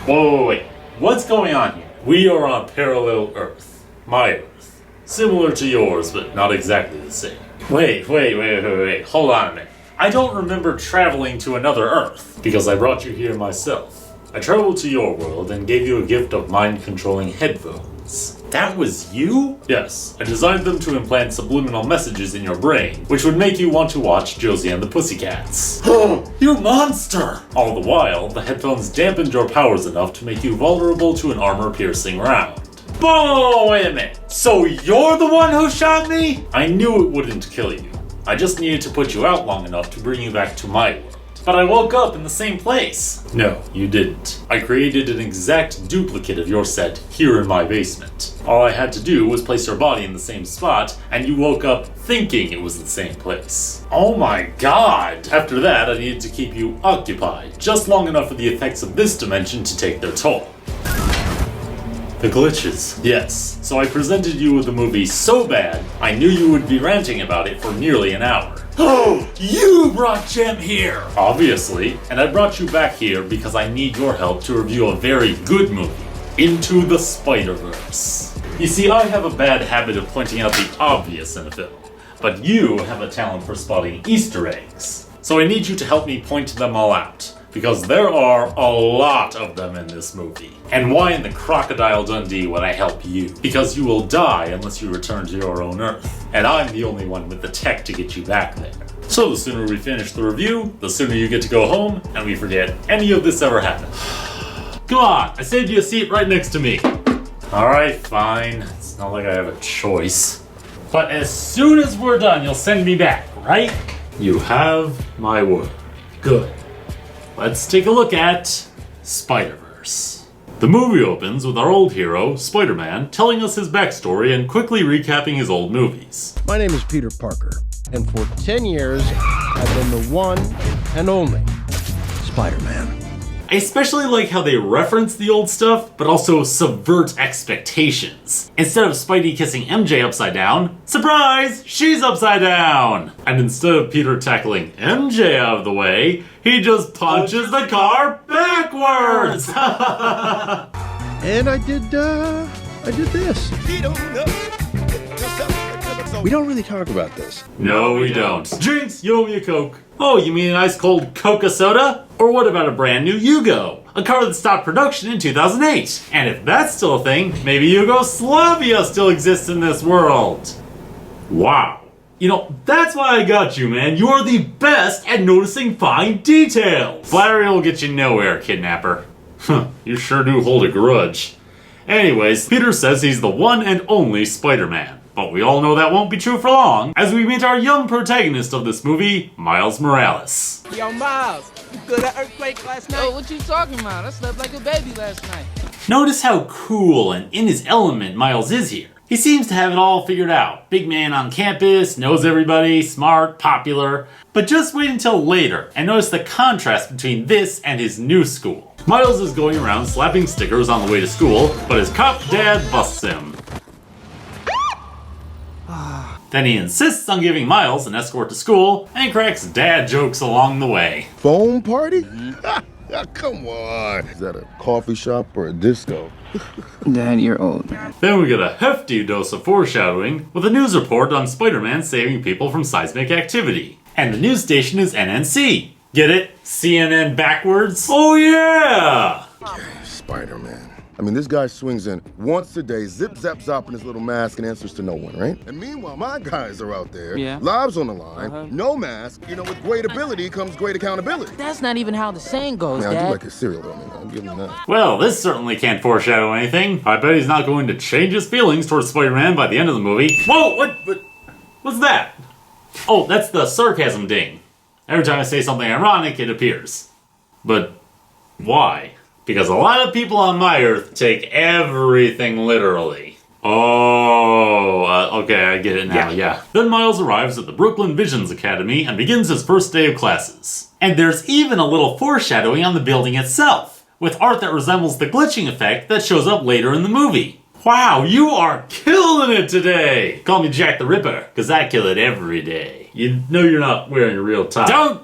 Wait. What's going on here? We are on parallel Earth. My Earth. Similar to yours, but not exactly the same. Wait. Hold on a minute. I don't remember traveling to another Earth, because I brought you here myself. I traveled to your world and gave you a gift of mind-controlling headphones. That was you? Yes. I designed them to implant subliminal messages in your brain, which would make you want to watch Josie and the Pussycats. You monster! All the while, the headphones dampened your powers enough to make you vulnerable to an armor-piercing round. Whoa, wait a minute. So you're the one who shot me? I knew it wouldn't kill you. I just needed to put you out long enough to bring you back to my world. But I woke up in the same place. No, you didn't. I created an exact duplicate of your set here in my basement. All I had to do was place your body in the same spot, and you woke up thinking it was the same place. Oh my god! After that, I needed to keep you occupied, just long enough for the effects of this dimension to take their toll. The glitches. Yes. So I presented you with a movie so bad, I knew you would be ranting about it for nearly an hour. Oh, you brought Jem here! Obviously, and I brought you back here because I need your help to review a very good movie, Into the Spiderverse. You see, I have a bad habit of pointing out the obvious in a film, but you have a talent for spotting Easter eggs. So I need you to help me point them all out, because there are a lot of them in this movie. And why in the crocodile Dundee would I help you? Because you will die unless you return to your own Earth. And I'm the only one with the tech to get you back there. So the sooner we finish the review, the sooner you get to go home, and we forget any of this ever happened. Come on, I saved you a seat right next to me. Alright, fine. It's not like I have a choice. But as soon as we're done, you'll send me back, right? You have my word. Good. Let's take a look at Spiderverse. The movie opens with our old hero, Spider-Man, telling us his backstory and quickly recapping his old movies. My name is Peter Parker, and for 10 years, I've been the one and only Spider-Man. I especially like how they reference the old stuff, but also subvert expectations. Instead of Spidey kissing MJ upside down, surprise, she's upside down! And instead of Peter tackling MJ out of the way, he just punches the car backwards! And I did this. We don't really talk about this. No, we don't. Jinx, you owe me a Coke. Oh, you mean an ice cold Coca soda? Or what about a brand new Yugo? A car that stopped production in 2008. And if that's still a thing, maybe Yugoslavia still exists in this world. Wow. You know, that's why I got you, man. You're the best at noticing fine details. Flattery will get you nowhere, kidnapper. You sure do hold a grudge. Anyways, Peter says he's the one and only Spider-Man. But we all know that won't be true for long, as we meet our young protagonist of this movie, Miles Morales. Yo, Miles, you feel that earthquake last night? Oh, what you talking about? I slept like a baby last night. Notice how cool and in his element Miles is here. He seems to have it all figured out. Big man on campus, knows everybody, smart, popular. But just wait until later, and notice the contrast between this and his new school. Miles is going around slapping stickers on the way to school, but his cop dad busts him. Then he insists on giving Miles an escort to school and cracks dad jokes along the way. Phone party? Come on. Is that a coffee shop or a disco? Dad, you're old, man. Then we get a hefty dose of foreshadowing with a news report on Spider-Man saving people from seismic activity. And the news station is NNC. Get it? CNN backwards? Oh yeah! Spider-Man. I mean, this guy swings in once a day, zip zap zop in his little mask and answers to no one, right? And meanwhile, my guys are out there, lives on the line, no mask. You know, with great ability comes great accountability. That's not even how the saying goes, I Dad. do like his cereal, though. I mean, I'll give him that. Well, this certainly can't foreshadow anything. I bet he's not going to change his feelings towards Spider-Man by the end of the movie. Whoa, what's that? Oh, that's the sarcasm ding. Every time I say something ironic, it appears. But why? Because a lot of people on my Earth take everything literally. Oh, okay, I get it now, yeah. Then Miles arrives at the Brooklyn Visions Academy and begins his first day of classes. And there's even a little foreshadowing on the building itself, with art that resembles the glitching effect that shows up later in the movie. Wow, you are killing it today! Call me Jack the Ripper, because I kill it every day. You know you're not wearing a real tie. Don't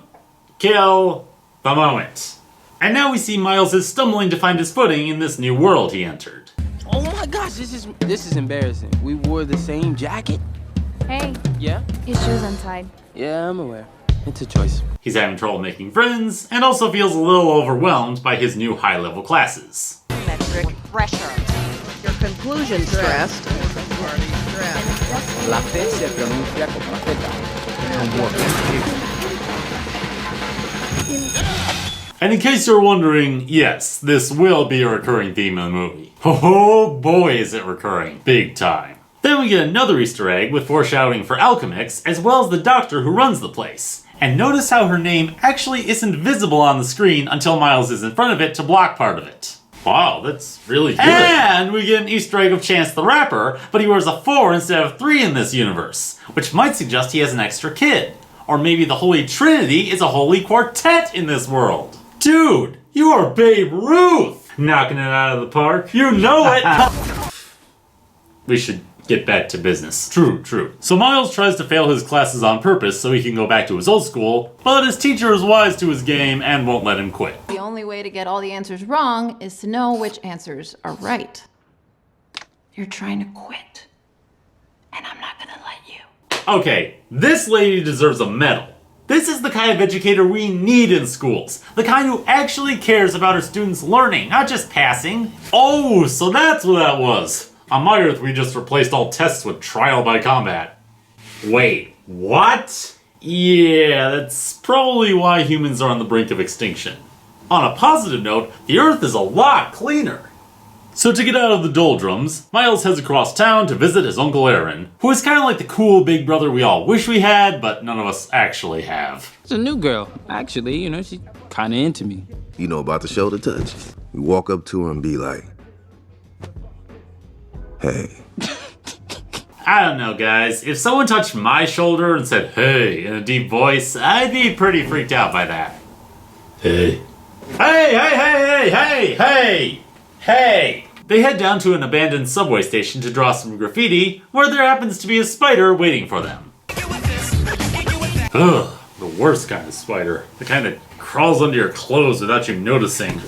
kill the moment. And now we see Miles is stumbling to find his footing in this new world he entered. Oh my gosh, this is embarrassing. We wore the same jacket? Hey, Yeah? your shoe's untied. Yeah, I'm aware. It's a choice. He's having trouble making friends, and also feels a little overwhelmed by his new high-level classes. Metric pressure. Your conclusion stressed. La T se pronuncia como Z. And in case you're wondering, yes, this will be a recurring theme in the movie. Oh boy is it recurring. Big time. Then we get another Easter egg with foreshadowing for HIJINKS, as well as the doctor who runs the place. And notice how her name actually isn't visible on the screen until Miles is in front of it to block part of it. Wow, that's really good. And we get an Easter egg of Chance the Rapper, but he wears a 4 instead of 3 in this universe, which might suggest he has an extra kid. Or maybe the Holy Trinity is a holy quartet in this world. Dude, you are Babe Ruth! Knocking it out of the park. You know it! We should get back to business. True. So Miles tries to fail his classes on purpose so he can go back to his old school, but his teacher is wise to his game and won't let him quit. The only way to get all the answers wrong is to know which answers are right. You're trying to quit, and I'm not gonna let you. Okay, this lady deserves a medal. This is the kind of educator we need in schools. The kind who actually cares about her students learning, not just passing. Oh, so that's what that was. On my Earth, we just replaced all tests with trial by combat. Wait, what? Yeah, that's probably why humans are on the brink of extinction. On a positive note, the Earth is a lot cleaner. So to get out of the doldrums, Miles heads across town to visit his Uncle Aaron, who is kind of like the cool big brother we all wish we had, but none of us actually have. It's a new girl. Actually, she's kind of into me. You know about the shoulder touch? You walk up to her and be like, hey. I don't know, guys. If someone touched my shoulder and said, hey, in a deep voice, I'd be pretty freaked out by that. Hey. Hey! They head down to an abandoned subway station to draw some graffiti, where there happens to be a spider waiting for them. Ugh, the worst kind of spider. The kind that crawls under your clothes without you noticing.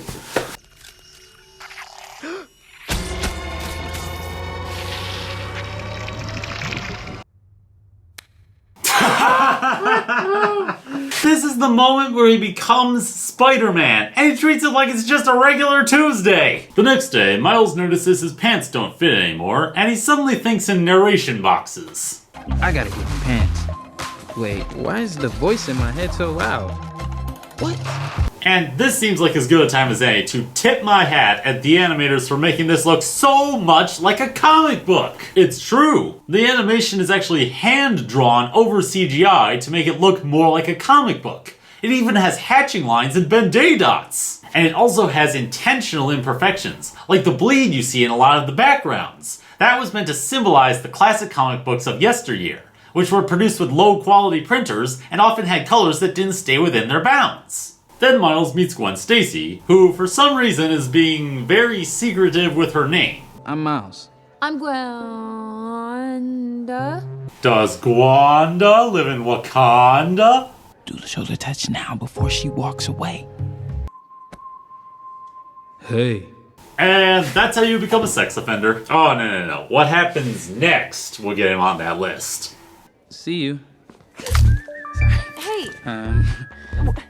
This is the moment where he becomes Spider-Man, and he treats it like it's just a regular Tuesday. The next day, Miles notices his pants don't fit anymore, and he suddenly thinks in narration boxes. I gotta get pants. Wait, why is the voice in my head so loud? What? And this seems like as good a time as any to tip my hat at the animators for making this look so much like a comic book. It's true. The animation is actually hand-drawn over CGI to make it look more like a comic book. It even has hatching lines and Ben-Day dots. And it also has intentional imperfections, like the bleed you see in a lot of the backgrounds. That was meant to symbolize the classic comic books of yesteryear, which were produced with low-quality printers and often had colors that didn't stay within their bounds. Then Miles meets Gwen Stacy, who for some reason is being very secretive with her name. I'm Miles. I'm Gwanda. Does Gwanda live in Wakanda? Do the shoulder touch now before she walks away. Hey. And that's how you become a sex offender. Oh, no. What happens next will get him on that list. See you. Hey. Okay.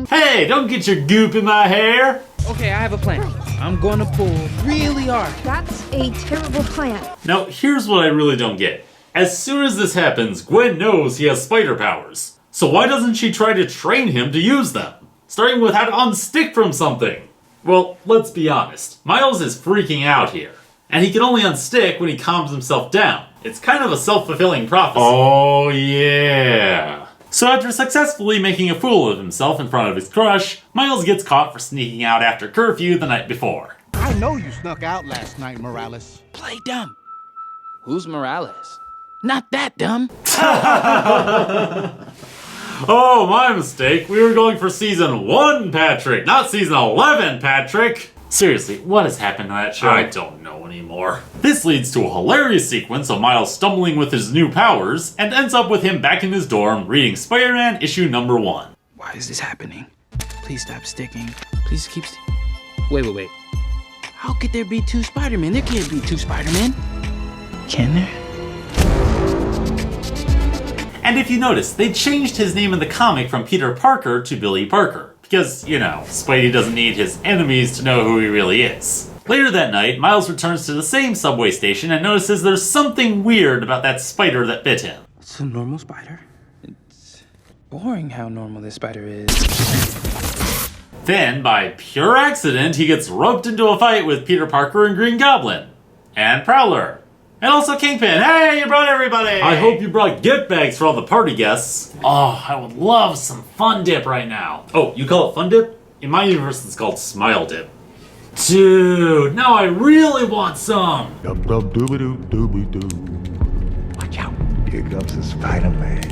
Hey, don't get your goop in my hair! Okay, I have a plan. I'm gonna pull really hard. That's a terrible plan. Now, here's what I really don't get. As soon as this happens, Gwen knows he has spider powers. So why doesn't she try to train him to use them? Starting with how to unstick from something. Well, let's be honest. Miles is freaking out here. And he can only unstick when he calms himself down. It's kind of a self-fulfilling prophecy. Oh, yeah. So after successfully making a fool of himself in front of his crush, Miles gets caught for sneaking out after curfew the night before. I know you snuck out last night, Morales. Play dumb. Who's Morales? Not that dumb. Oh, my mistake. We were going for season 1, Patrick, not season 11, Patrick. Seriously, what has happened to that show? I don't know anymore. This leads to a hilarious sequence of Miles stumbling with his new powers, and ends up with him back in his dorm reading Spider-Man issue number 1. Why is this happening? Please stop sticking. Please keep Wait. How could there be two Spider-Men? There can't be two Spider-Men. Can there? And if you notice, they changed his name in the comic from Peter Parker to Billy Parker. Because, you know, Spidey doesn't need his enemies to know who he really is. Later that night, Miles returns to the same subway station and notices there's something weird about that spider that bit him. It's a normal spider. It's boring how normal this spider is. Then, by pure accident, he gets roped into a fight with Peter Parker and Green Goblin. And Prowler. And also Kingpin. Hey, you brought everybody! I hope you brought gift bags for all the party guests. Oh, I would love some Fun Dip right now. Oh, you call it Fun Dip? In my universe, it's called Smile Dip. Dude, now I really want some. Dub dub dooby doo dooby doo. Watch out. Here comes the Spider-Man.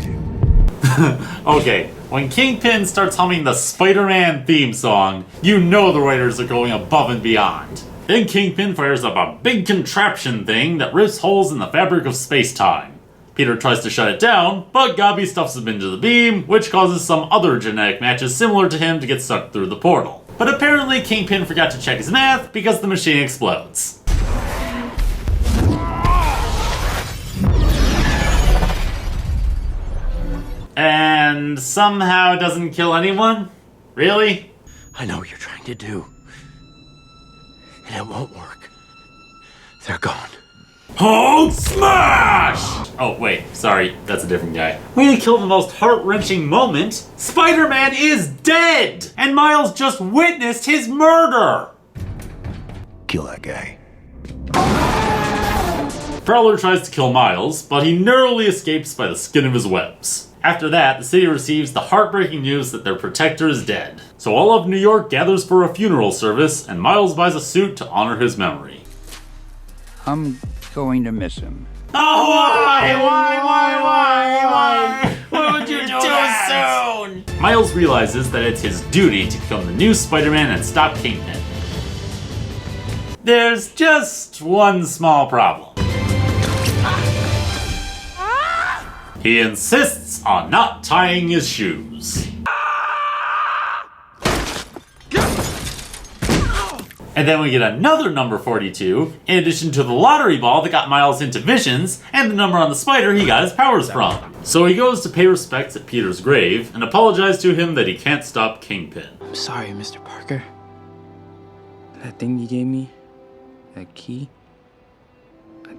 Okay, when Kingpin starts humming the Spider-Man theme song, you know the writers are going above and beyond. Then Kingpin fires up a big contraption thing that rips holes in the fabric of space-time. Peter tries to shut it down, but Gobby stuffs him into the beam, which causes some other genetic matches similar to him to get sucked through the portal. But apparently Kingpin forgot to check his math because the machine explodes. And somehow doesn't kill anyone? Really? I know what you're trying to do. And it won't work. They're gone. Hulk smash! Oh, wait, sorry, that's a different guy. Way to kill the most heart-wrenching moment. Spider-Man is dead! And Miles just witnessed his murder! Kill that guy. Prowler tries to kill Miles, but he narrowly escapes by the skin of his webs. After that, the city receives the heartbreaking news that their protector is dead. So all of New York gathers for a funeral service, and Miles buys a suit to honor his memory. I'm going to miss him. Oh, why? Why would you do that? Too soon! Miles realizes that it's his duty to become the new Spider-Man and stop Kingpin. There's just one small problem. He insists on not tying his shoes. And then we get another number 42, in addition to the lottery ball that got Miles into Visions, and the number on the spider he got his powers from. So he goes to pay respects at Peter's grave, and apologizes to him that he can't stop Kingpin. I'm sorry, Mr. Parker. That thing you gave me, that key, I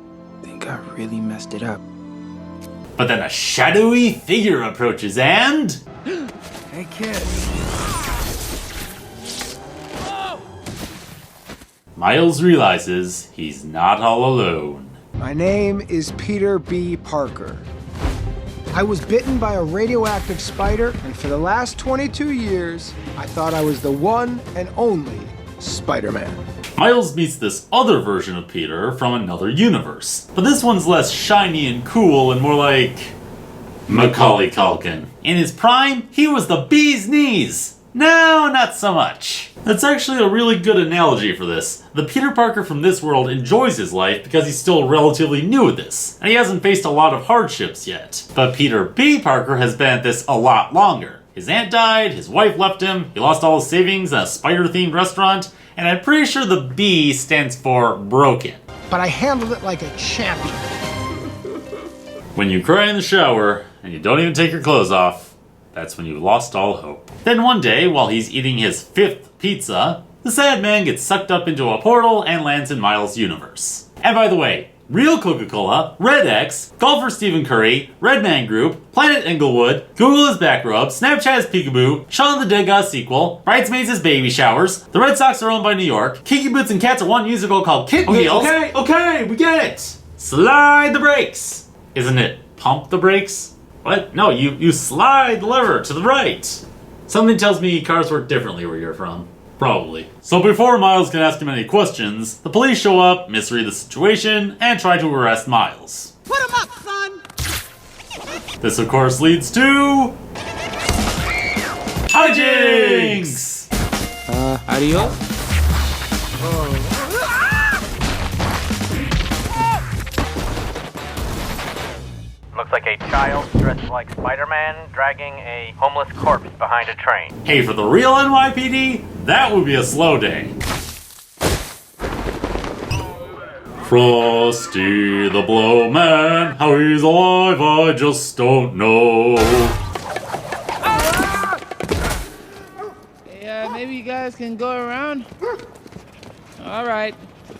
think I really messed it up. But then a shadowy figure approaches and... Hey, kid. Miles realizes he's not all alone. My name is Peter B. Parker. I was bitten by a radioactive spider, and for the last 22 years, I thought I was the one and only Spider-Man. Miles meets this other version of Peter from another universe. But this one's less shiny and cool and more like... Macaulay Culkin. In his prime, he was the bee's knees. No, not so much. That's actually a really good analogy for this. The Peter Parker from this world enjoys his life because he's still relatively new at this, and he hasn't faced a lot of hardships yet. But Peter B. Parker has been at this a lot longer. His aunt died, his wife left him, he lost all his savings at a spider-themed restaurant, and I'm pretty sure the B stands for broken. But I handled it like a champion. When you cry in the shower, and you don't even take your clothes off, that's when you've lost all hope. Then one day, while he's eating his 5th pizza, the sad man gets sucked up into a portal and lands in Miles' universe. And by the way, Real Coca-Cola, Red X, Golfer Stephen Curry, Redman Group, Planet Inglewood, Google is Backrub, Snapchat is Peekaboo, Shaun of the Dead got a sequel, Bridesmaids is Baby Showers, the Red Sox are owned by New York, Kiki Boots and Cats are one musical called Kitten Wheels. Okay, we get it! Slide the brakes! Isn't it pump the brakes? What? No, you slide the lever to the right. Something tells me cars work differently where you're from. Probably. So before Miles can ask him any questions, the police show up, misread the situation, and try to arrest Miles. Put him up, son! This of course leads to... HIJINKS! Adios? Looks like a child dressed like Spider-Man dragging a homeless corpse behind a train. Hey, for the real NYPD, that would be a slow day. Frosty the Blowman, how he's alive, I just don't know. Hey, maybe you guys can go around? All right.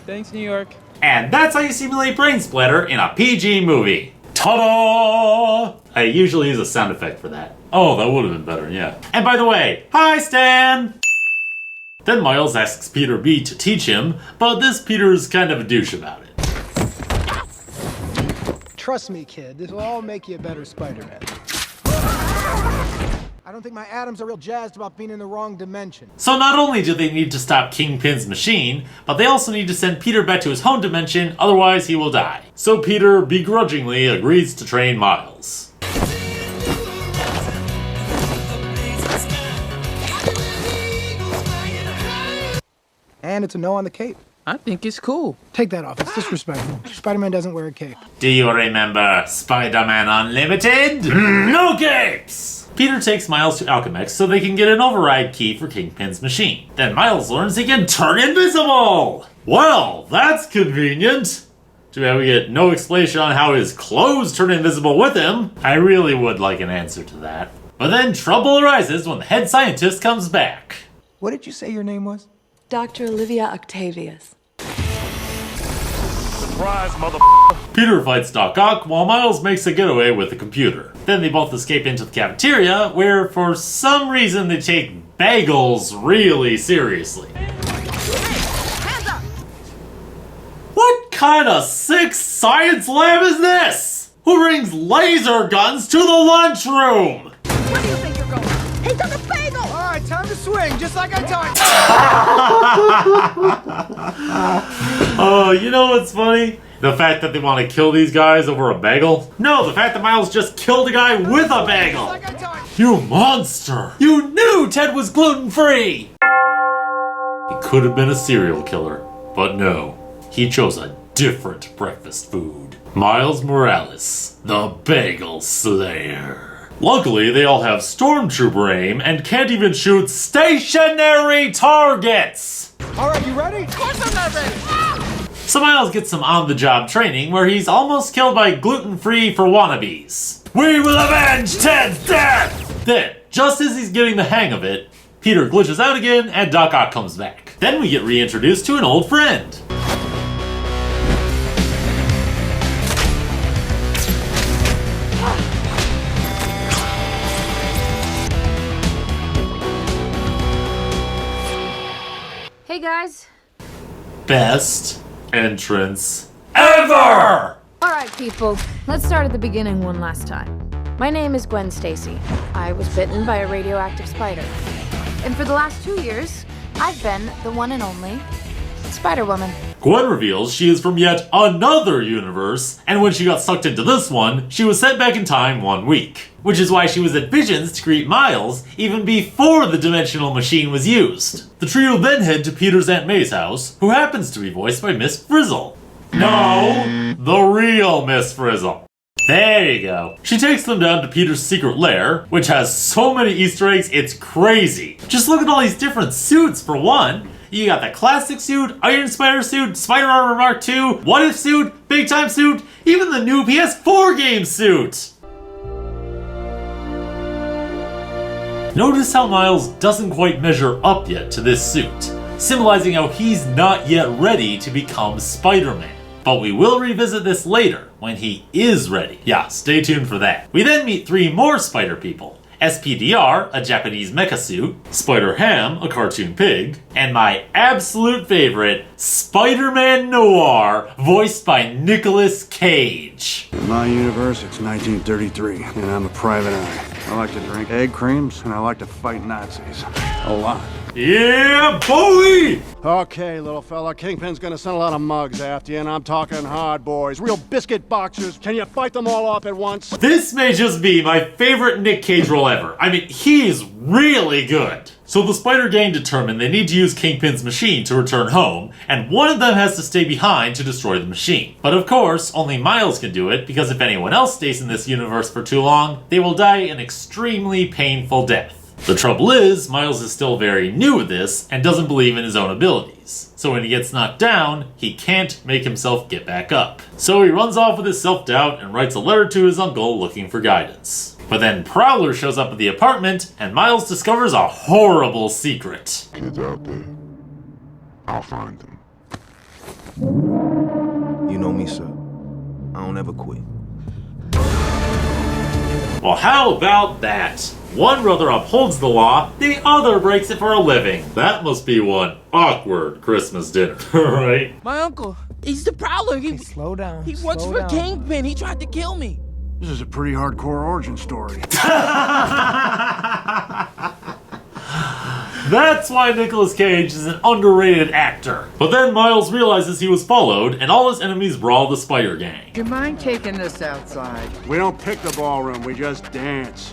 Thanks, New York. And that's how you simulate brain splatter in a PG movie. Ta-da! I usually use a sound effect for that. Oh, that would have been better, yeah. And by the way, hi Stan! Then Miles asks Peter B to teach him, but this Peter's kind of a douche about it. Trust me, kid, this will all make you a better Spider-Man. I don't think my atoms are real jazzed about being in the wrong dimension. So not only do they need to stop Kingpin's machine, but they also need to send Peter back to his home dimension, otherwise he will die. So Peter begrudgingly agrees to train Miles. And it's a no on the cape. I think it's cool. Take that off, it's disrespectful. Spider-Man doesn't wear a cape. Do you remember Spider-Man Unlimited? No capes! Peter takes Miles to Alchemex so they can get an override key for Kingpin's machine. Then Miles learns he can turn invisible! Well, that's convenient. Too bad we get no explanation on how his clothes turn invisible with him. I really would like an answer to that. But then trouble arises when the head scientist comes back. What did you say your name was? Dr. Olivia Octavius. Surprise, mother. Peter fights Doc Ock while Miles makes a getaway with the computer. Then they both escape into the cafeteria, where for some reason they take bagels really seriously. What kind of sick science lab is this? Who brings laser guns to the lunchroom? Where do you think you're going? He took a bagel! All right, time to swing, just like I taught you. Oh, you know what's funny? The fact that they want to kill these guys over a bagel? No, the fact that Miles just killed a guy with a bagel! You monster! You knew Ted was gluten-free! He could have been a serial killer, but no. He chose a different breakfast food. Miles Morales, the Bagel Slayer. Luckily, they all have stormtrooper aim and can't even shoot stationary targets! Alright, you ready? Of course I'm not ready! So Miles gets some on-the-job training where he's almost killed by gluten-free for wannabes. We will avenge Ted's death! Then, just as he's getting the hang of it, Peter glitches out again and Doc Ock comes back. Then we get reintroduced to an old friend. Hey guys. Best entrance ever! Alright people, let's start at the beginning one last time. My name is Gwen Stacy. I was bitten by a radioactive spider. And for the last 2 years, I've been the one and only Spider-Woman. Gwen reveals she is from yet another universe, and when she got sucked into this one, she was sent back in time 1 week. Which is why she was at Visions to greet Miles, even before the dimensional machine was used. The trio then head to Peter's Aunt May's house, who happens to be voiced by Miss Frizzle. No, the real Miss Frizzle. There you go. She takes them down to Peter's secret lair, which has so many Easter eggs, it's crazy. Just look at all these different suits for one. You got the classic suit, Iron Spider suit, Spider Armor Mark II, What If suit, Big Time suit, even the new PS4 game suit. Notice how Miles doesn't quite measure up yet to this suit, symbolizing how he's not yet ready to become Spider-Man. But we will revisit this later, when he is ready. Yeah, stay tuned for that. We then meet 3 more Spider people. SPDR, a Japanese mecha suit, Spider-Ham, a cartoon pig, and my absolute favorite, Spider-Man Noir, voiced by Nicolas Cage. In my universe, it's 1933, and I'm a private eye. I like to drink egg creams, and I like to fight Nazis. A lot. Yeah, boy! Okay, little fella, Kingpin's gonna send a lot of mugs after you, and I'm talking hard boys. Real biscuit boxers. Can you fight them all off at once? This may just be my favorite Nick Cage role ever. I mean, he's really good. So the Spider Gang determine they need to use Kingpin's machine to return home, and one of them has to stay behind to destroy the machine. But of course, only Miles can do it, because if anyone else stays in this universe for too long, they will die an extremely painful death. The trouble is, Miles is still very new at this, and doesn't believe in his own abilities. So when he gets knocked down, he can't make himself get back up. So he runs off with his self-doubt and writes a letter to his uncle looking for guidance. But then Prowler shows up at the apartment, and Miles discovers a horrible secret. Kids out there. I'll find them. You know me, sir. I don't ever quit. Well, how about that? One brother upholds the law, the other breaks it for a living. That must be one awkward Christmas dinner, right? My uncle, he's the Prowler. Slow down. He works for Kingpin. He tried to kill me. This is a pretty hardcore origin story. That's why Nicolas Cage is an underrated actor. But then Miles realizes he was followed, and all his enemies brawl the Spider Gang. Do you mind taking this outside? We don't pick the ballroom, we just dance.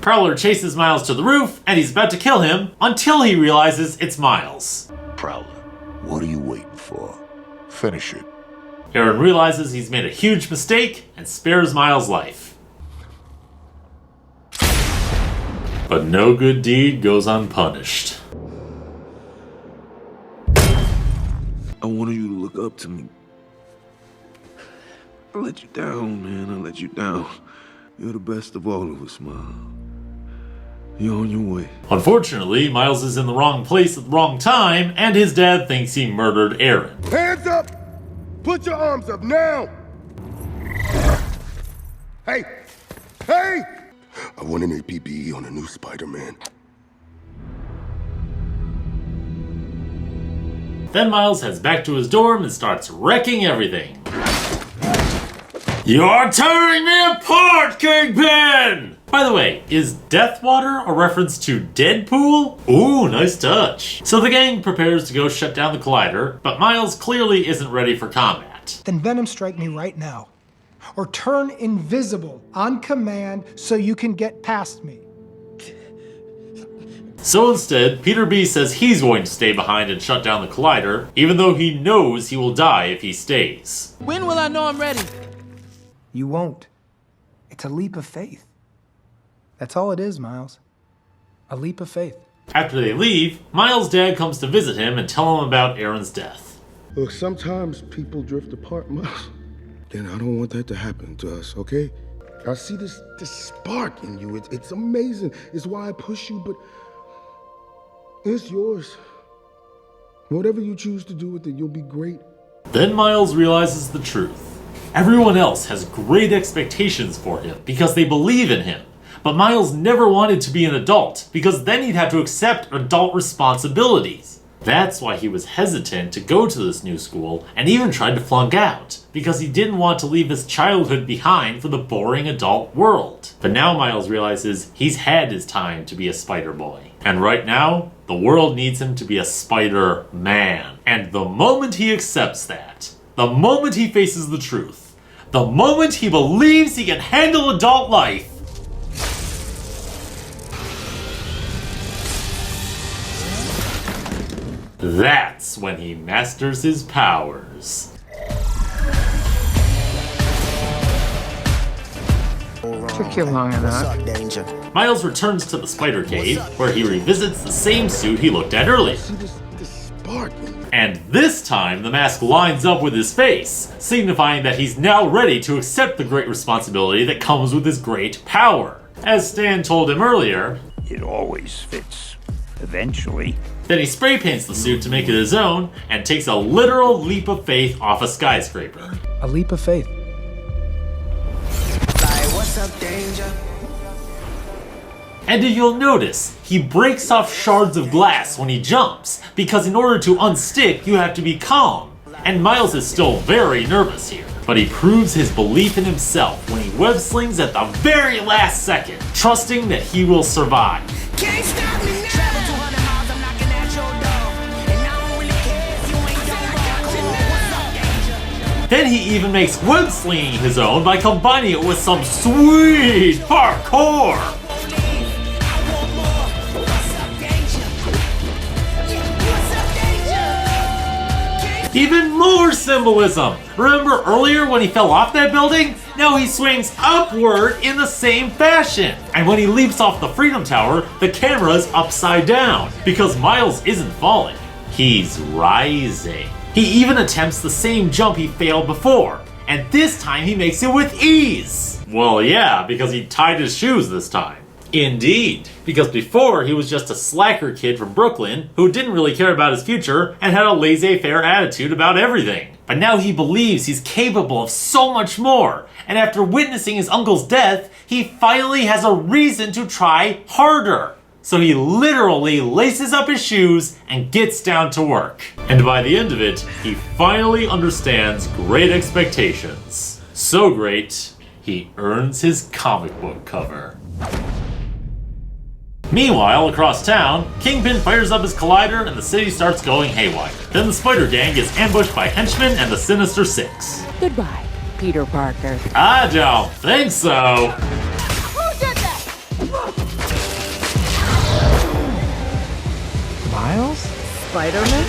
Prowler chases Miles to the roof, and he's about to kill him until he realizes it's Miles. Prowler, what are you waiting for? Finish it. Aaron realizes he's made a huge mistake and spares Miles' life. But no good deed goes unpunished. I wanted you to look up to me. I let you down, man. I let you down. You're the best of all of us, Mom. You're on your way. Unfortunately, Miles is in the wrong place at the wrong time, and his dad thinks he murdered Aaron. Hands up! Put your arms up now! Hey! Hey! I want an APB on a new Spider-Man. Then Miles heads back to his dorm and starts wrecking everything. You're tearing me apart, Kingpin! By the way, is Deathwater a reference to Deadpool? Ooh, nice touch. So the gang prepares to go shut down the collider, but Miles clearly isn't ready for combat. Then Venom strike me right now. Or turn invisible on command so you can get past me. So instead, Peter B says he's going to stay behind and shut down the collider, even though he knows he will die if he stays. When will I know I'm ready? You won't. It's a leap of faith. That's all it is, Miles. A leap of faith. After they leave, Miles' dad comes to visit him and tell him about Aaron's death. Look, sometimes people drift apart, Miles. And I don't want that to happen to us, okay? I see this spark in you. It's amazing. It's why I push you, but it's yours. Whatever you choose to do with it, you'll be great. Then Miles realizes the truth. Everyone else has great expectations for him because they believe in him. But Miles never wanted to be an adult because then he'd have to accept adult responsibilities. That's why he was hesitant to go to this new school and even tried to flunk out, because he didn't want to leave his childhood behind for the boring adult world. But now Miles realizes he's had his time to be a Spider Boy. And right now, the world needs him to be a Spider-Man. And the moment he accepts that, the moment he faces the truth, the moment he believes he can handle adult life, that's when he masters his powers. Took you long enough. Miles returns to the Spider Cave, where he revisits the same suit he looked at earlier. And this time, the mask lines up with his face, signifying that he's now ready to accept the great responsibility that comes with his great power. As Stan told him earlier, it always fits, eventually. Then he spray paints the suit to make it his own, and takes a literal leap of faith off a skyscraper. A leap of faith. What's up, danger? And if you'll notice, he breaks off shards of glass when he jumps, because in order to unstick, you have to be calm. And Miles is still very nervous here. But he proves his belief in himself when he web slings at the very last second, trusting that he will survive. Can't stop me now. Travel 200 miles, I'm knocking at your door. And I don't really care if you ain't got Then he even makes web slinging his own by combining it with some sweet parkour. Even more symbolism! Remember earlier when he fell off that building? Now he swings upward in the same fashion. And when he leaps off the Freedom Tower, the camera's upside down. Because Miles isn't falling, he's rising. He even attempts the same jump he failed before. And this time he makes it with ease. Well, yeah, because he tied his shoes this time. Indeed, because before he was just a slacker kid from Brooklyn who didn't really care about his future and had a laissez-faire attitude about everything. But now he believes he's capable of so much more, and after witnessing his uncle's death, he finally has a reason to try harder. So he literally laces up his shoes and gets down to work. And by the end of it, he finally understands Great Expectations. So great, he earns his comic book cover. Meanwhile, across town, Kingpin fires up his collider and the city starts going haywire. Then the Spider Gang gets ambushed by henchmen and the Sinister Six. Goodbye, Peter Parker. I don't think so. Who did that? Miles? Spider-Man?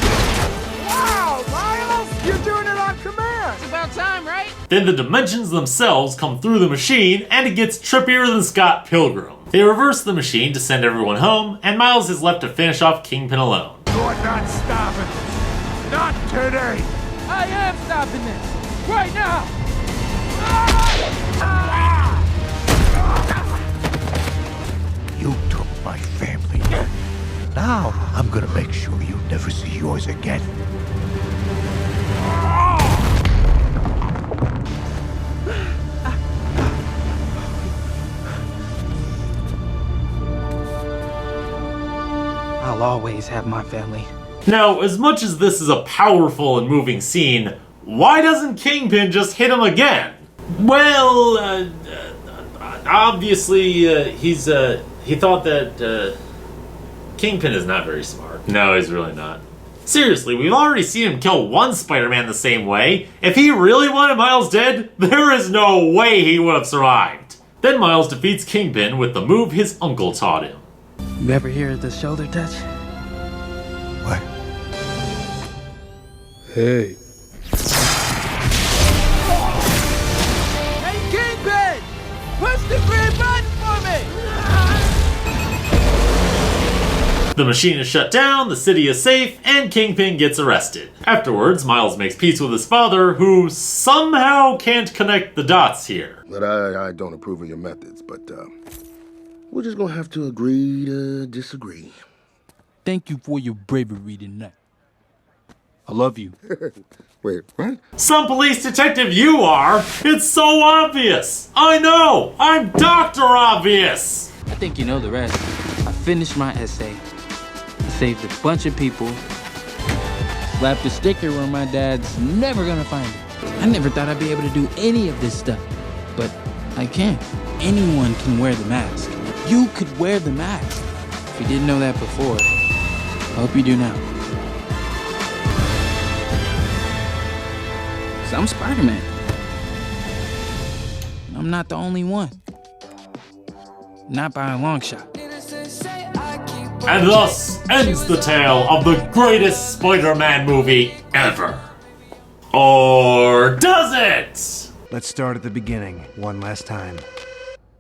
Wow, Miles! You're doing it on command! It's about time, right? Then the dimensions themselves come through the machine and it gets trippier than Scott Pilgrim. They reverse the machine to send everyone home, and Miles is left to finish off Kingpin alone. You're not stopping. Not today. I am stopping this. Right now. You took my family. Now I'm gonna make sure you never see yours again. I'll always have my family. Now, as much as this is a powerful and moving scene, why doesn't Kingpin just hit him again? Well, obviously, he thought that, Kingpin is not very smart. No, he's really not. Seriously, we've already seen him kill one Spider-Man the same way. If he really wanted Miles dead, there is no way he would have survived. Then Miles defeats Kingpin with the move his uncle taught him. You ever hear the shoulder touch? What? Hey. Hey, Kingpin! Push the green button for me! The machine is shut down, the city is safe, and Kingpin gets arrested. Afterwards, Miles makes peace with his father, who somehow can't connect the dots here. But I don't approve of your methods, but we're just gonna have to agree to disagree. Thank you for your bravery tonight. I love you. Wait, what? Some police detective you are! It's so obvious! I know! I'm Dr. Obvious! I think you know the rest. I finished my essay. I saved a bunch of people. Slapped a sticker where my dad's never gonna find it. I never thought I'd be able to do any of this stuff. But I can. Anyone can wear the mask. You could wear the mask. If you didn't know that before, I hope you do now. 'Cause I'm Spider-Man. I'm not the only one. Not by a long shot. And thus ends the tale of the greatest Spider-Man movie ever. Or does it? Let's start at the beginning, one last time.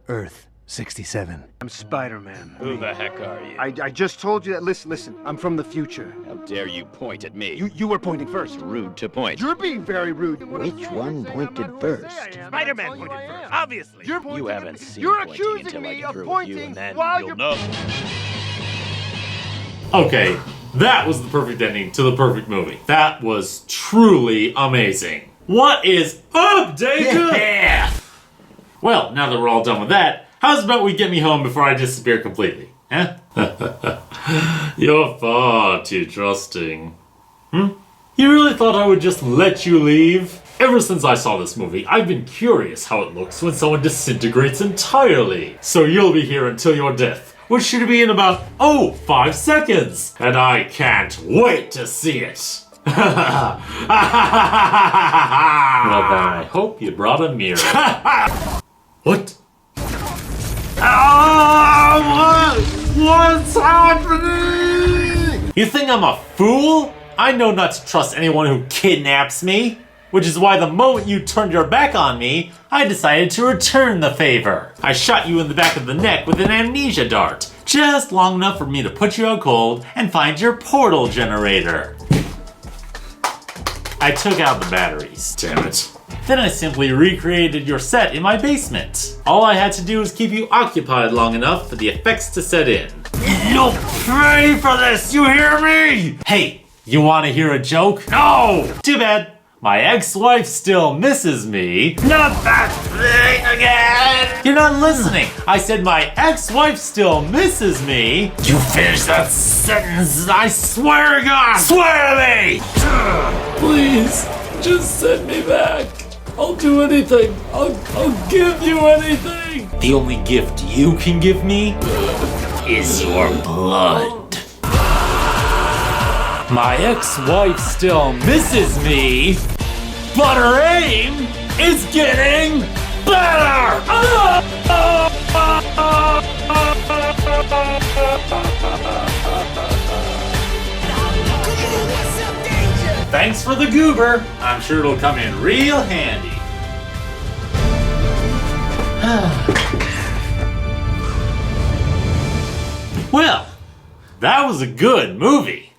Earth 67. I'm Spider-Man. Who the heck are you? I just told you that. Listen, I'm from the future. How dare you point at me? You were pointing first. Rude to point. You're being very rude. Which one pointed first? Spider-Man pointed first, obviously. You haven't seen You're pointing accusing until I me get of through with pointing you, and then while you'll you're... know. Okay, that was the perfect ending to the perfect movie. That was truly amazing. What is up, Danger? Yeah! Well, now that we're all done with that, how's about we get me home before I disappear completely? Huh? You're far too trusting. You really thought I would just let you leave? Ever since I saw this movie, I've been curious how it looks when someone disintegrates entirely. So you'll be here until your death, which should be in about, 5 seconds. And I can't wait to see it. Well then, I hope you brought a mirror. What? What's happening? You think I'm a fool? I know not to trust anyone who kidnaps me. Which is why the moment you turned your back on me, I decided to return the favor. I shot you in the back of the neck with an amnesia dart, just long enough for me to put you out cold and find your portal generator. I took out the batteries, damn it. Then I simply recreated your set in my basement. All I had to do was keep you occupied long enough for the effects to set in. You'll pay for this, you hear me? Hey, you wanna hear a joke? No! Too bad. My ex-wife still misses me. Not that thing again! You're not listening. I said my ex-wife still misses me. You finish that sentence, I swear to God! Swear to me! Please, just send me back. I'll do anything. I'll give you anything. The only gift you can give me is your blood. My ex-wife still misses me, but her aim is getting better! Thanks for the goober. I'm sure it'll come in real handy. Well, that was a good movie.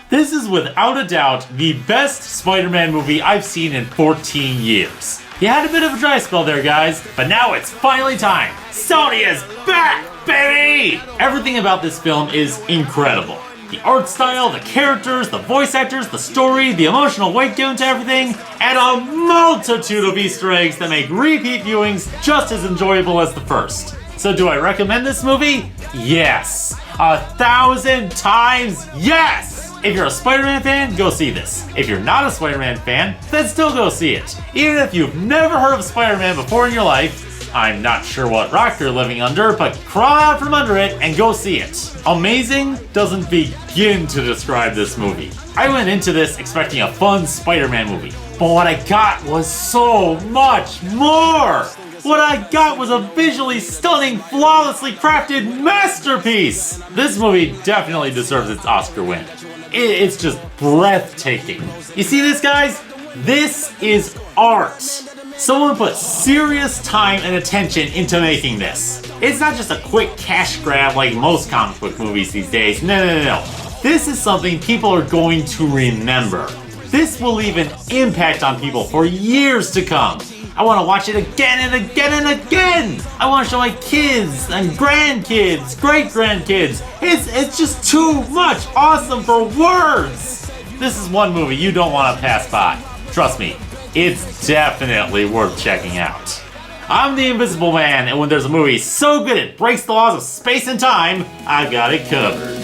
This is without a doubt the best Spider-Man movie I've seen in 14 years. You had a bit of a dry spell there, guys, but now it's finally time. Sony is back, baby! Everything about this film is incredible. The art style, the characters, the voice actors, the story, the emotional weight given to everything, and a multitude of Easter eggs that make repeat viewings just as enjoyable as the first. So do I recommend this movie? Yes. 1,000 times yes! If you're a Spider-Man fan, go see this. If you're not a Spider-Man fan, then still go see it. Even if you've never heard of Spider-Man before in your life, I'm not sure what rock you're living under, but crawl out from under it and go see it. Amazing doesn't begin to describe this movie. I went into this expecting a fun Spider-Man movie, but what I got was so much more! What I got was a visually stunning, flawlessly crafted masterpiece! This movie definitely deserves its Oscar win. It's just breathtaking. You see this, guys? This is art. Someone put serious time and attention into making this. It's not just a quick cash grab like most comic book movies these days. No. This is something people are going to remember. This will leave an impact on people for years to come. I want to watch it again and again and again. I want to show my kids and grandkids, great-grandkids. It's just too much awesome for words. This is one movie you don't want to pass by. Trust me, it's definitely worth checking out. I'm the Invisible Man, and when there's a movie so good it breaks the laws of space and time, I've got it covered.